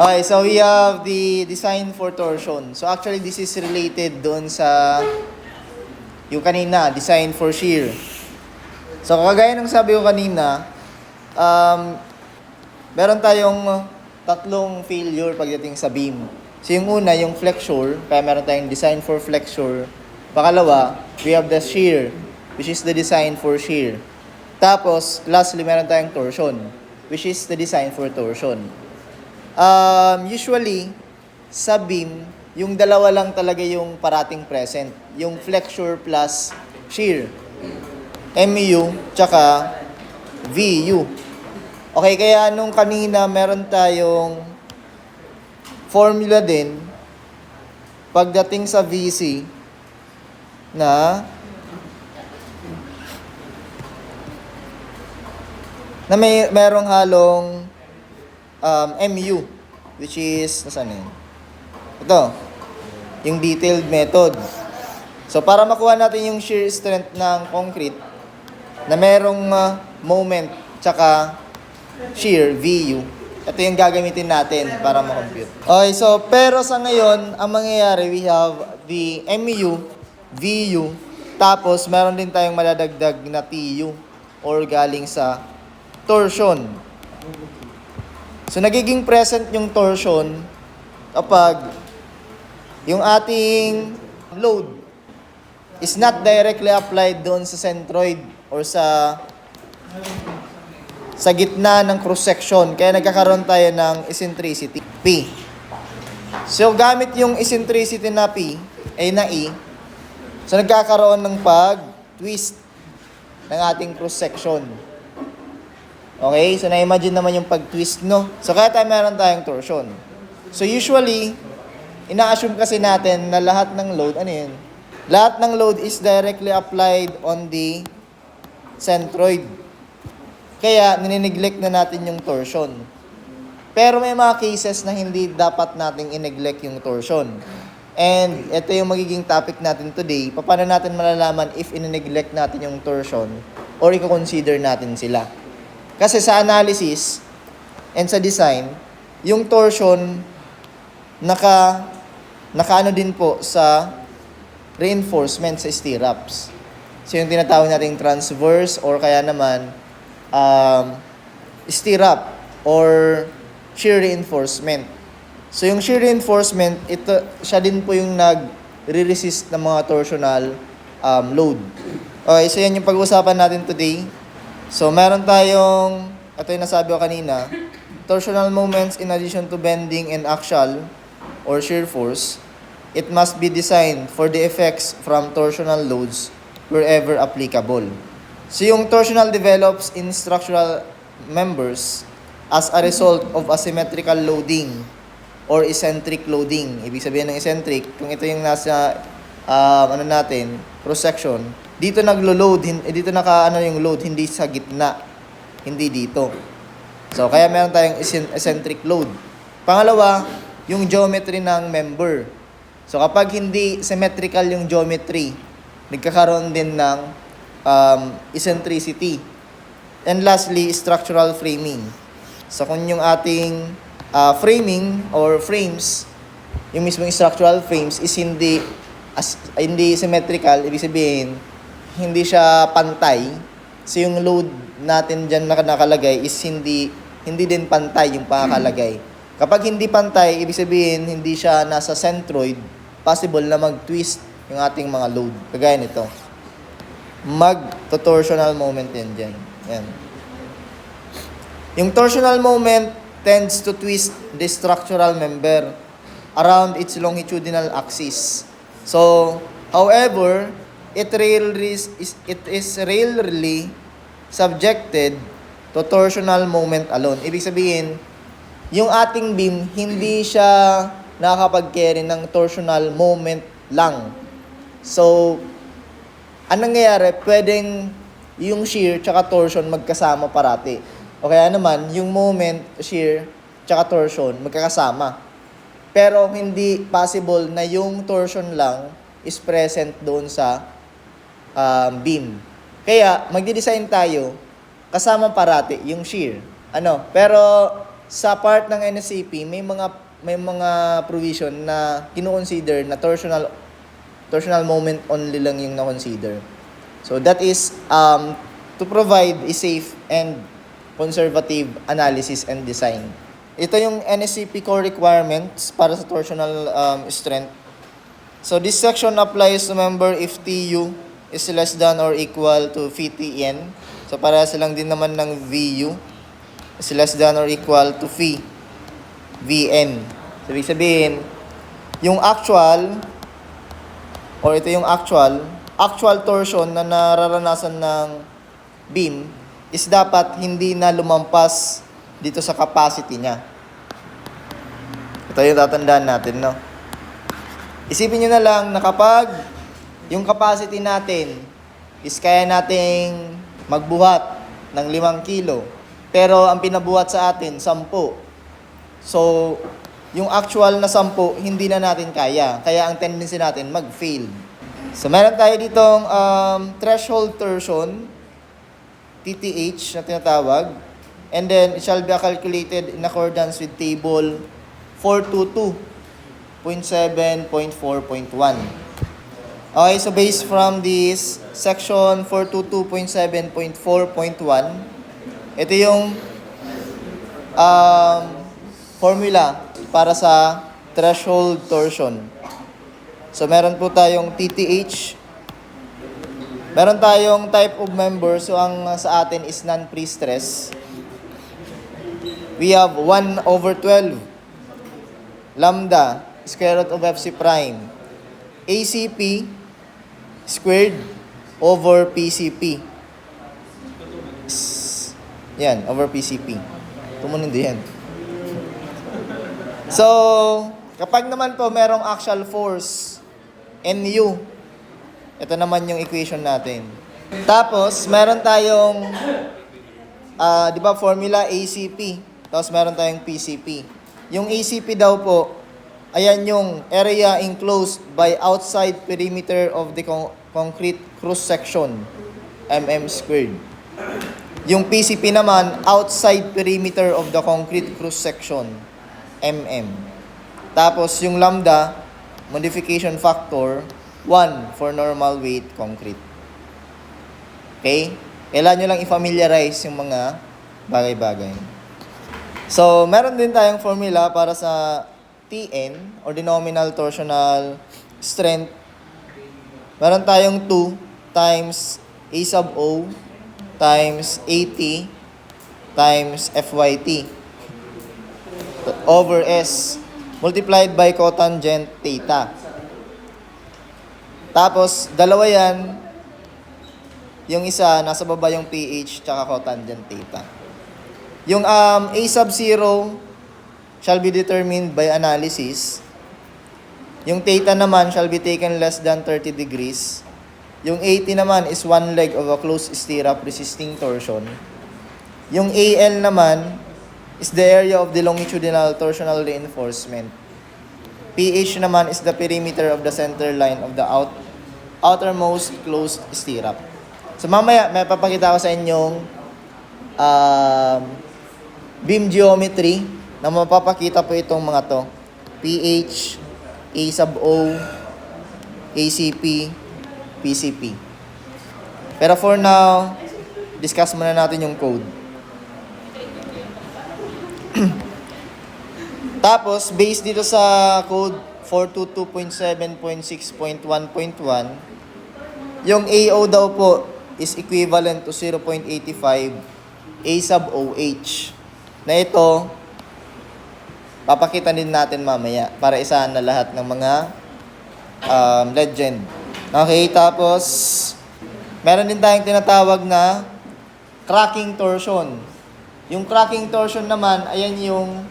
Okay, so we have the design for torsion. So actually, this is related doon sa yung kanina, design for shear. So kagaya ng sabi ko kanina, meron tayong tatlong failure pagdating sa beam. So yung una, yung flexure, kaya meron tayong design for flexure. Pangalawa, we have the shear, which is the design for shear. Tapos, lastly, meron tayong torsion, which is the design for torsion. Usually, sa beam, yung dalawa lang talaga yung parating present. Yung flexure plus shear. MU, tsaka VU. Okay, kaya nung kanina meron tayong formula din pagdating sa VC na merong halong MU, which is, nasaan yun? Ito, yung detailed method. So, para makuha natin yung shear strength ng concrete na merong moment, tsaka shear, VU, ito yung gagamitin natin para ma-compute. Okay, so, pero sa ngayon, ang mangyayari, we have the MU, VU, tapos meron din tayong madadagdag na TU, or galing sa torsion. So, nagiging present yung torsion kapag yung ating load is not directly applied doon sa centroid or sa gitna ng cross-section. Kaya nagkakaroon tayo ng eccentricity, P. So, gamit yung eccentricity na P, na E, so nagkakaroon ng pag-twist ng ating cross-section. Okay? So, na-imagine naman yung pag-twist, no? So, kaya meron tayong torsion. So, usually, ina-assume kasi natin na lahat ng load, ano yun? Lahat ng load is directly applied on the centroid. Kaya, ninineglect na natin yung torsion. Pero may mga cases na hindi dapat nating ineglect yung torsion. And ito yung magiging topic natin today. Paano natin malalaman if inineglect natin yung torsion or i-consider natin sila. Kasi sa analysis and sa design, yung torsion nakaano din po sa reinforcement sa stirrups. So yung tinatawag nating transverse or kaya naman stirrup or shear reinforcement. So yung shear reinforcement, ito siya din po yung nag-resist ng mga torsional load. Okay, so yan yung pag-uusapan natin today. So meron tayong, ito yung nasabi ko kanina, torsional moments in addition to bending and axial or shear force, it must be designed for the effects from torsional loads wherever applicable. So yung torsional develops in structural members as a result of asymmetrical loading or eccentric loading. Ibig sabihin ng eccentric, kung ito yung nasa cross-section, dito naglo-load, dito yung load, hindi sa gitna, hindi dito. So, kaya meron tayong eccentric load. Pangalawa, yung geometry ng member. So, kapag hindi symmetrical yung geometry, nagkakaroon din ng eccentricity. And lastly, structural framing. So, kung yung ating framing or frames, yung mismong structural frames is hindi symmetrical, ibig sabihin, hindi siya pantay. So, yung load natin dyan nakalagay is hindi din pantay yung pakakalagay. Kapag hindi pantay, ibig sabihin, hindi siya nasa centroid, possible na mag-twist yung ating mga load. Kagaya nito. Mag-torsional moment yan dyan. Yan. Yung torsional moment tends to twist the structural member around its longitudinal axis. So, however, it is rarely subjected to torsional moment alone. Ibig sabihin, yung ating beam, hindi siya nakakapag-carry ng torsional moment lang. So, anong nangyayari? Pwedeng yung shear tsaka torsion magkasama parati. O kaya naman, yung moment, shear tsaka torsion magkakasama. Pero hindi possible na yung torsion lang is present doon sa beam. Kaya, magdi-design tayo kasama parati yung shear. Pero sa part ng NSCP, may mga provision na kino-consider na torsional moment only lang yung na-consider. So that is to provide a safe and conservative analysis and design. Ito yung NSCP core requirements para sa torsional strength. So this section applies to member if TU is less than or equal to VTN. So para silang din naman ng VU is less than or equal to VN. So ibig sabihin, yung actual torsion na nararanasan ng beam is dapat hindi na lumampas dito sa capacity niya. Ito yung tatandaan natin, no? Isipin nyo na lang na kapag yung capacity natin is kaya nating magbuhat ng 5 kilo, pero ang pinabuhat sa atin, 10. So, yung actual na 10, hindi na natin kaya. Kaya ang tendency natin, mag-fail. So, meron tayo ditong threshold torsion, TTH na tinatawag. And then, it shall be calculated in accordance with table 422.7.4.1. Okay, so based from this section 422.7.4.1, ito yung formula para sa threshold torsion. So, meron po tayong TTH. Meron tayong type of member. So, ang sa atin is non-pre-stress. We have 1/12 lambda square root of FC prime ACP squared over PCP. Yan, over PCP. Tumunin din yan. So, kapag naman po merong actual force, NU, ito naman yung equation natin. Tapos, meron tayong, di ba, formula ACP. Tapos, meron tayong PCP. Yung ACP daw po, ayan yung area enclosed by outside perimeter of the concrete cross-section, mm squared. Yung PCP naman, outside perimeter of the concrete cross-section, mm. Tapos, yung lambda, modification factor, 1 for normal weight concrete. Okay? Kailangan nyo lang i-familiarize yung mga bagay-bagay. So, meron din tayong formula para sa TN, or denominal torsional strength. Meron tayong 2 times A sub O times AT times FYT over S multiplied by cotangent theta. Tapos, dalawa yan. Yung isa, nasa baba yung PH tsaka cotangent theta. Yung A sub 0 shall be determined by analysis. Yung theta naman shall be taken less than 30 degrees. Yung 80 naman is one leg of a closed stirrup resisting torsion. Yung AL naman is the area of the longitudinal torsional reinforcement. PH naman is the perimeter of the center line of the outermost closed stirrup. So mamaya, may papakita ko sa inyong beam geometry na mapapakita po itong mga to. PH, A sub O, ACP, PCP. Pero for now, discuss muna natin yung code. Tapos, based dito sa code 422.7.6.1.1, yung AO daw po is equivalent to 0.85 A sub OH. Na ito, papakita din natin mamaya para isahan na lahat ng mga legend. Okay, tapos meron din tayong tinatawag na cracking torsion. Yung cracking torsion naman, ayan yung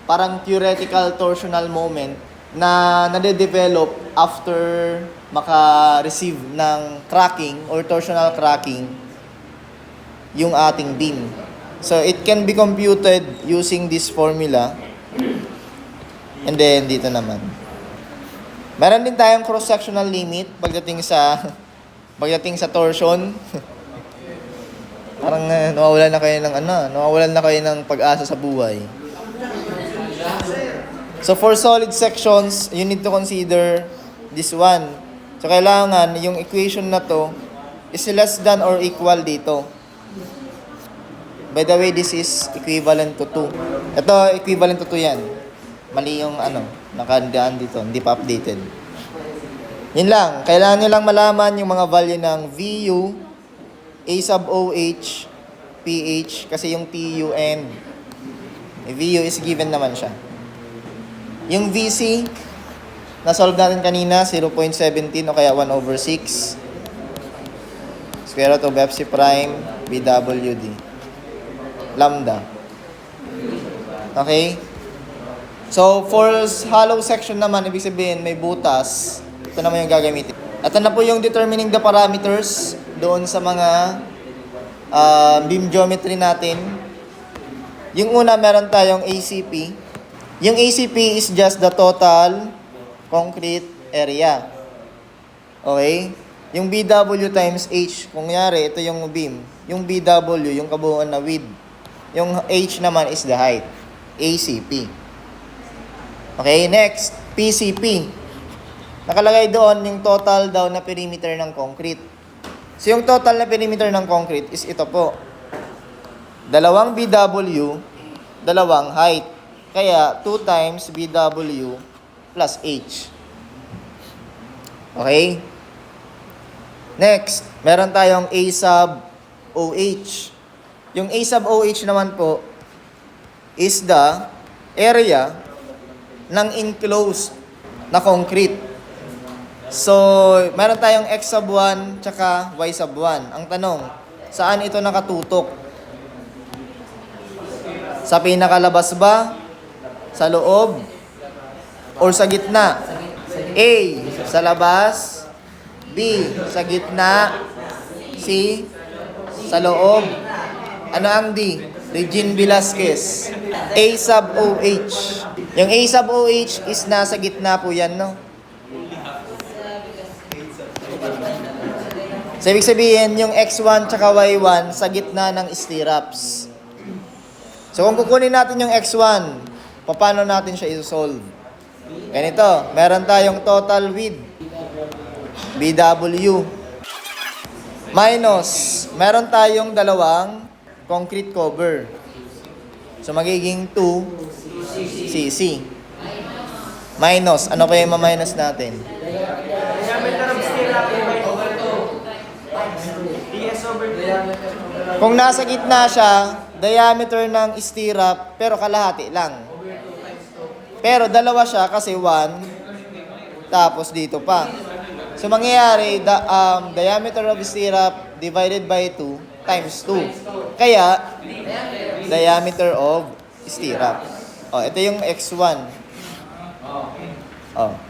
parang theoretical torsional moment na nade-develop after maka-receive ng cracking or torsional cracking yung ating beam. So, it can be computed using this formula. And then, dito naman. Meron din tayong cross-sectional limit pagdating sa torsion. Parang nawawalan na kayo ng nawawalan na kayo ng pag-asa sa buhay. So for solid sections, you need to consider this one. So kailangan yung equation na to is less than or equal dito. By the way, this is equivalent to 2. Ito, equivalent to 2 yan. Mali yung nakandaan dito, hindi pa updated. Yun lang, kailangan nyo lang malaman yung mga value ng VU, A sub OH, PH, kasi yung TU and VU is given naman siya. Yung VC, na-solve natin kanina, 0.17 o kaya 1/6. Square root of FC prime, BWD. Lambda. Okay? So, for hollow section naman, ibig sabihin may butas. Ito naman yung gagamitin. Ito na po yung determining the parameters doon sa mga beam geometry natin. Yung una, meron tayong ACP. Yung ACP is just the total concrete area. Okay? Yung BW times H, kung nyari, ito yung beam. Yung BW, yung kabuuan na width. Yung H naman is the height. ACP. Okay, next, PCP. Nakalagay doon yung total daw na perimeter ng concrete. So, yung total na perimeter ng concrete is ito po. Dalawang BW, dalawang height. Kaya, 2 times BW plus H. Okay? Next, meron tayong A sub OH. Yung A sub OH naman po is the area ng enclosed na concrete. So, meron tayong X sub 1 tsaka Y sub 1. Ang tanong, saan ito nakatutok? Sa pinakalabas ba? Sa loob? Or sa gitna? A, sa labas. B, sa gitna. C, sa loob. Ano ang D? Regine Velasquez. A sub OH. Yung A sub OH is nasa gitna po yan, no? So, ibig sabihin, yung X1 tsaka Y1 sa gitna ng stirrups. So, kung kukunin natin yung X1, paano natin siya isolve? Ganito, meron tayong total width, BW, minus, meron tayong dalawang concrete cover. So, magiging 2 cc. Minus, ano kaya yung ma-minus natin? Kung nasa gitna siya, diameter ng stirrup, pero kalahati lang. Pero dalawa siya kasi 1, tapos dito pa. So, mangyayari, diameter of stirrup divided by 2 times 2. Kaya, diameter of stirrup. Ito yung X1.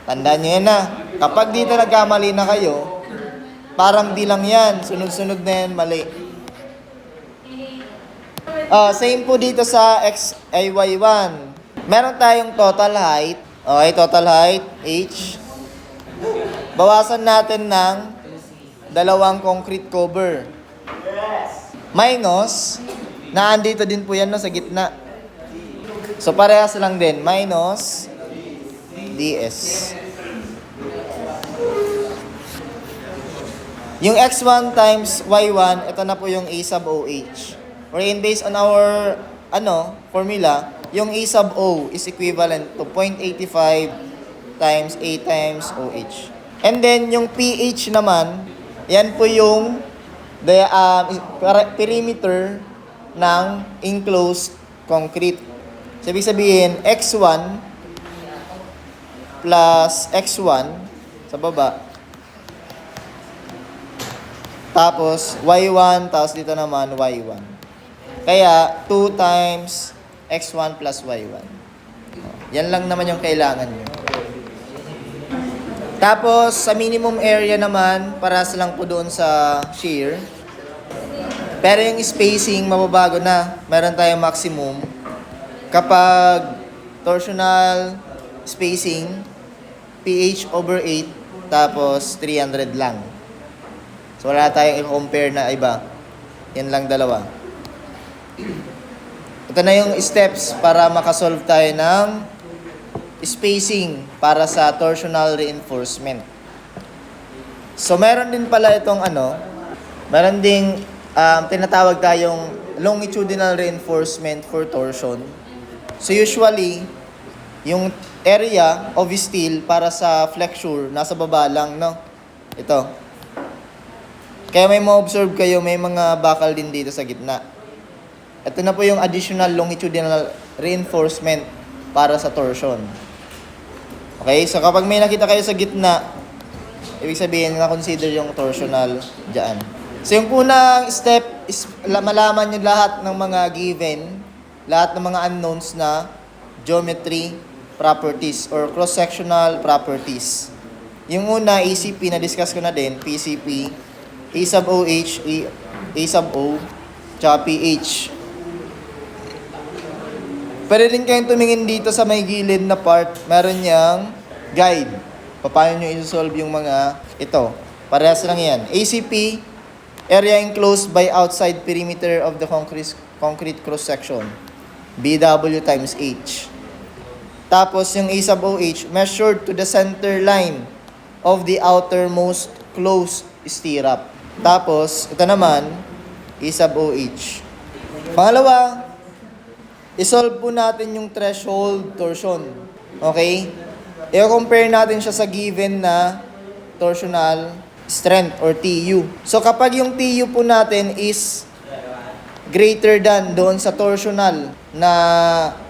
Tandaan nyo yan na. Kapag dito nagkamali na kayo, parang bilang yan. Sunod-sunod na yan, mali. Same po dito sa Y1. Meron tayong total height. Okay, total height, H. Bawasan natin ng dalawang concrete cover. Minus, naandito din po yan no, sa gitna. So, parehas lang din. Minus DS. Yung X1 times Y1, ito na po yung A sub OH. Wherein based on our formula, yung A sub O is equivalent to 0.85 times A times OH. And then, yung PH naman, yan po yung perimeter ng enclosed concrete. So, ibig sabihin, X1 plus X1 sa baba. Tapos, Y1, tapos dito naman, Y1. Kaya, 2 times X1 plus Y1. Yan lang naman yung kailangan nyo. Tapos, sa minimum area naman, paras lang po doon sa shear. Pero yung spacing, mababago na. Meron tayong maximum. Kapag torsional spacing, PH over 8, tapos 300 lang. So, wala tayong i-compare na iba. Yan lang dalawa. Ito na yung steps para makasolve tayo ng spacing para sa torsional reinforcement. So, meron din pala itong meron ding tinatawag tayong longitudinal reinforcement for torsion. So, usually, yung area of steel para sa flexure, nasa baba lang, no? Ito. Kaya may ma-observe kayo, may mga bakal din dito sa gitna. Ito na po yung additional longitudinal reinforcement para sa torsion. Okay? So, kapag may nakita kayo sa gitna, ibig sabihin na-consider yung torsional dyan. So, yung unang step is malaman nyo lahat ng mga given, lahat ng mga unknowns na geometry properties or cross-sectional properties. Yung una, ACP, na-discuss ko na din, PCP, A sub OH, A sub O, tsaka PH. Pwede din kayong tumingin dito sa may gilid na part, meron niyang guide. Paano nyo isosolve yung mga ito. Parehas lang yan. ACP, area enclosed by outside perimeter of the concrete cross-section. BW times H. Tapos yung A sub OH, measured to the center line of the outermost closed stirrup. Tapos, ito naman, A sub OH. Pangalawa, isolve po natin yung threshold torsion. Okay? I-compare natin siya sa given na torsional strength or TU. So, kapag yung TU po natin is greater than doon sa torsional na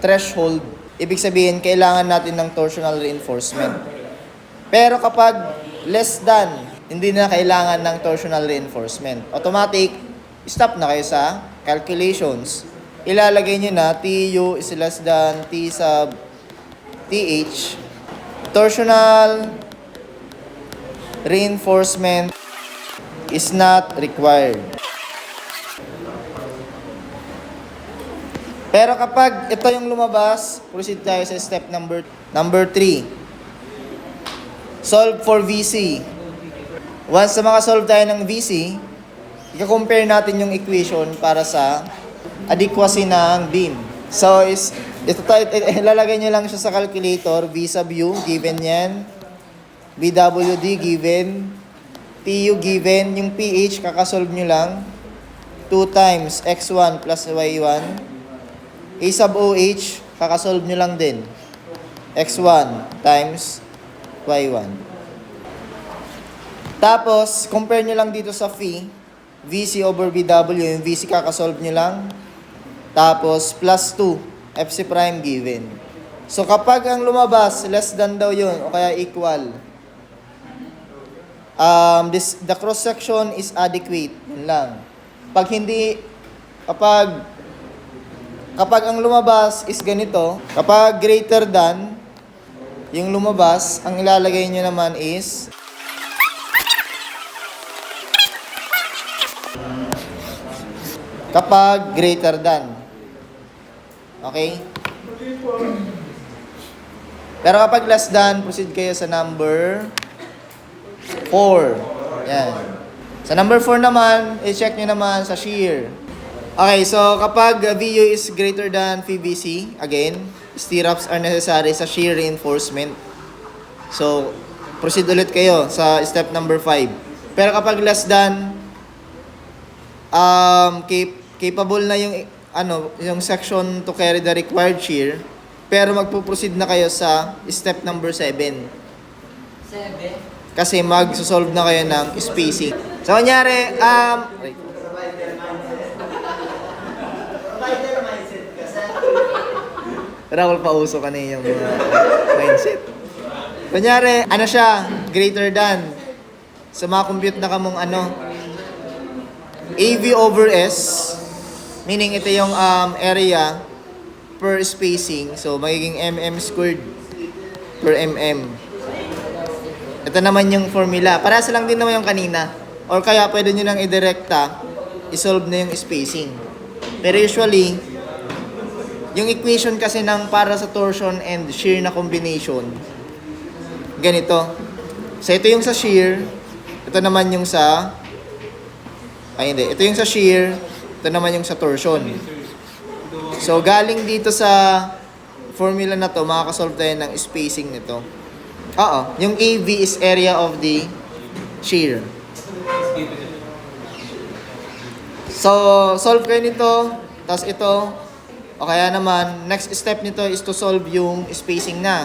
threshold, ibig sabihin, kailangan natin ng torsional reinforcement. Pero kapag less than, hindi na kailangan ng torsional reinforcement. Automatic, stop na kayo sa calculations. Ilalagay nyo na TU is less than T sub TH. Torsional reinforcement is not required. Pero kapag ito yung lumabas, proceed tayo sa step number 3. Solve for VC. Once na makasolve tayo ng VC, i-compare natin yung equation para sa adequacy ng beam. So, ilalagay nyo lang siya sa calculator, V sub U, given yan. BWD, given. TU, given. Yung PH, kakasolve nyo lang. 2 times X1 plus Y1. A sub OH, kakasolve nyo lang din. X1 times Y1. Tapos, compare nyo lang dito sa phi. VC over BW, yung VC kakasolve nyo lang. Tapos, plus 2, FC prime given. So, kapag ang lumabas, less than daw yun, o kaya equal, the cross-section is adequate. Yun lang. Pag hindi, kapag ang lumabas is ganito, kapag greater than, yung lumabas, ang ilalagay nyo naman is, kapag greater than. Okay? Pero kapag less than, proceed kayo sa number 4. Yan. Sa number 4 naman, i-check nyo naman sa shear. Okay, so kapag VU is greater than PVC, again, stirrups are necessary sa shear reinforcement. So, proceed ulit kayo sa step number 5. Pero kapag less than, capable na yung section to carry the required shear, pero magpo-proceed na kayo sa step number 7. Kasi mag-solve na kayo ng spacing. So, kunyari, Raul, pauso ka na yung mindset. Kunyari, siya, greater than. So, makakompute na kamong AV over S, meaning ito yung area per spacing. So, magiging mm squared per mm. Ito naman yung formula. Parehas lang din naman yung kanina. Or kaya pwede nyo nang idirekta, isolve na yung spacing. Pero usually, yung equation kasi ng para sa torsion and shear na combination, ganito. So, ito yung sa shear. Ito naman yung sa... Ito yung sa shear. Ito naman yung sa torsion. So, galing dito sa formula na to, makakasolve tayo ng spacing nito. Oo, yung AV is area of the shear. So, solve kayo nito, tapos ito, o kaya naman, next step nito is to solve yung spacing na.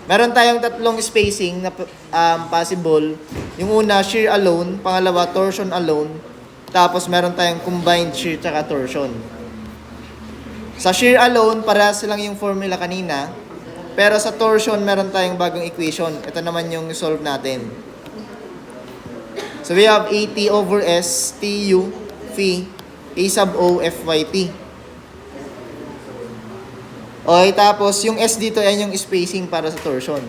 Meron tayong tatlong spacing na possible. Yung una, shear alone. Pangalawa, torsion alone. Tapos meron tayong combined shear tsaka torsion. Sa shear alone, parehas lang yung formula kanina. Pero sa torsion, meron tayong bagong equation. Ito naman yung solve natin. So we have AT over S, TU, phi, A sub O, FYT. Okay, tapos yung S dito, yan yung spacing para sa torsion.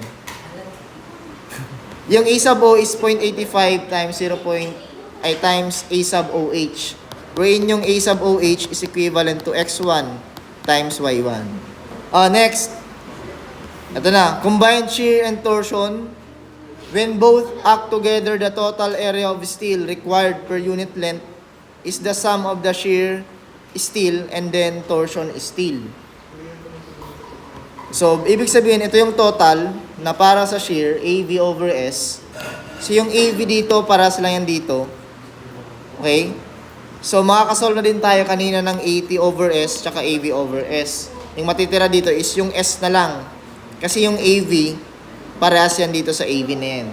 Yung A sub O is 0.85 times times A sub OH. Wherein yung A sub OH is equivalent to X1 times Y1. Next. Ito na. Combined shear and torsion. When both act together, the total area of steel required per unit length is the sum of the shear steel and then torsion steel. So, ibig sabihin, ito yung total na para sa shear, AV over S. So, yung AV dito, para sila yan dito. Okay? So, makakasolve na din tayo kanina ng AT over S tsaka AV over S. Yung matitira dito is yung S na lang. Kasi yung AV, parehas yan dito sa AV na yan.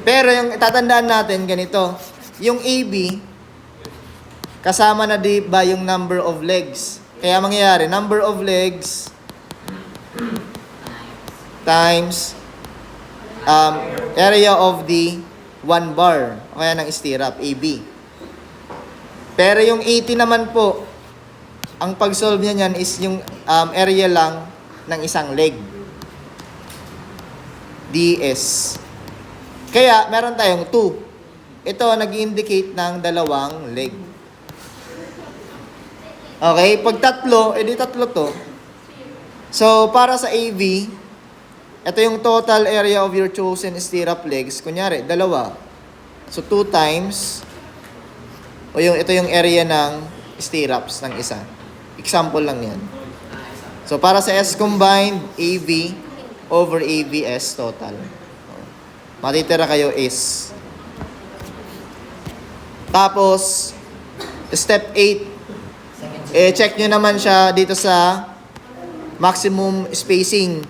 Pero yung tatandaan natin, ganito. Yung AB, kasama na di ba yung number of legs? Kaya mangyayari, number of legs times area of the 1 bar, o kaya ng stirrup, AB. Pero yung 80 naman po, ang pag-solve niya niyan is yung area lang ng isang leg. DS. Kaya, meron tayong 2. Ito, nag-indicate ng dalawang leg. Okay, pag tatlo, edi tatlo to. So, para sa AV, ito yung total area of your chosen stirrup legs. Kunyari, dalawa. So, 2 times, ito yung area ng stirrups ng isa. Example lang yan. So, para sa S combined, AV over AVS total. Matitira kayo is. Tapos, step 8. Check nyo naman siya dito sa maximum spacing.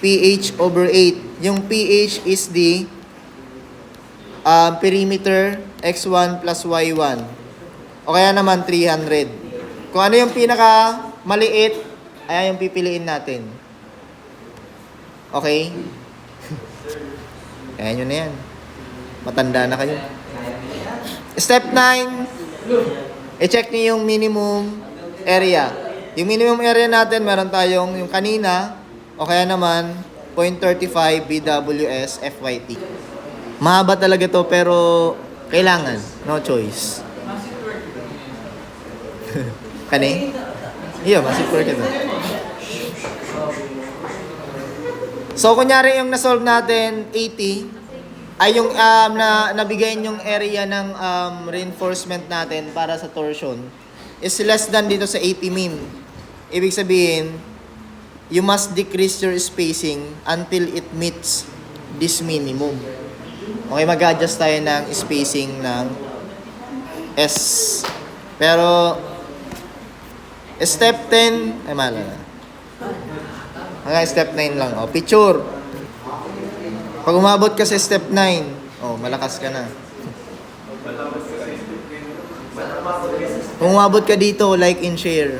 PH over 8. Yung PH is the perimeter X1 plus Y1. O kaya naman 300. Kung ano yung pinaka maliit, ayan yung pipiliin natin. Okay? Ayan yun na yan. Matanda na kayo. Step 9. I-check nyo yung minimum area. Yung minimum area natin, meron tayong yung kanina, o kaya naman, 0.35 BWS FYT. Mahaba talaga to, pero kailangan. No choice. Kani? Iya, masip ko rin. So, kunyari yung na-solve natin, 80, ay yung nabigay yung area ng reinforcement natin para sa torsion is less than dito sa 80 min. Ibig sabihin, you must decrease your spacing until it meets this minimum. Okay, mag-adjust tayo ng spacing ng S. Pero, step 10, ay mala na. Hanggang step 9 lang. O, picture. Pag umabot ka sa step 9, malakas ka na. Kung umabot ka dito, like and share.